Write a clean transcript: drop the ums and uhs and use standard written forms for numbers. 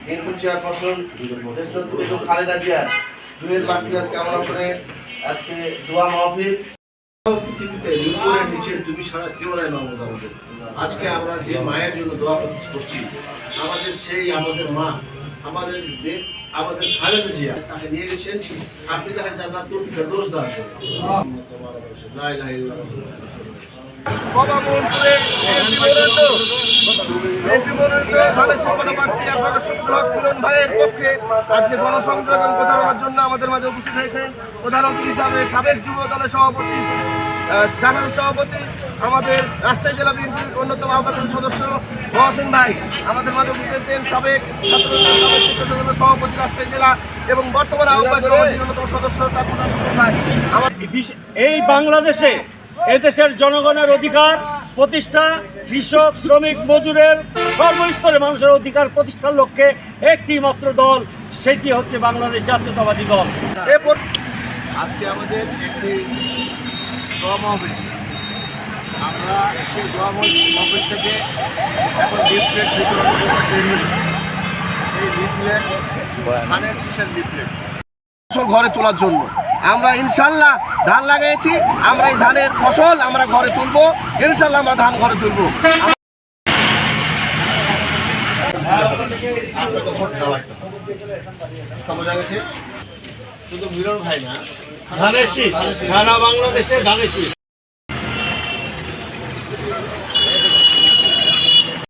BNP chairperson Begum Khaleda জিয়ার দুয়ের মাগফিরাত কামনা করে আজকে দোয়া মাহফিল। পৃথিবীতে উপরে নিচে তুমি সারা কেউ নাই মাহমুদ আমাদের। আজকে আমরা যে মায়ের জন্য দোয়া করছি, আমাদের মা, আমাদের খালেদা জিয়া তাকে নিয়ে গেছেন, আপনি তাকে জান্নাতুল ফেরদৌস দান করুন। লা ইলাহা ইল্লাল্লাহ। ভাইয়ের পক্ষে আজকে গণসংযোগ এবং প্রচারণার জন্য আমাদের মাঝে উপস্থিত হয়েছেন প্রধান অতিথি হিসাবে সাবেক যুব দলের সভাপতি, জানার সভাপতি, আমাদের রাজশাহী জেলা বিএনপির অন্যতম আহ্বায়ক সদস্য মহসিন ভাই আমাদের মাঝে উপস্থিত হয়েছেন, সাবেক ছাত্র সভাপতি রাজশাহী জেলা এবং বর্তমানে আহ্বায়ক কমিটির অন্যতম সদস্য ভাই। এই বাংলাদেশে এদেশের জনগণের অধিকার প্রতিষ্ঠা, কৃষক, শ্রমিক, মজুরের সর্বস্তরে মানুষের অধিকার প্রতিষ্ঠার লক্ষ্যে একটি মাত্র দল, সেটি হচ্ছে বাংলাদেশ জাতীয়তাবাদী দল। আজকে আমাদের একটি দোয়া মাহফিল, আমরা সেই দোয়া মাহফিল থেকে এখন লিফলেট বিতরণ করতে, এই লিফলেট ধানের শীষের লিফলেট ঘরে তোলার জন্য আমরা ইনশাল্লাহ ধান লাগাইছি, আমরা এই ধানের ফসল আমরা ঘরে তুলবো, ইনশাল্লাহ আমরা ধান ঘরে তুলবো। শুধু মিলন ভাই না, ধানের শীষ, সারা বাংলাদেশে ধানের শীষ।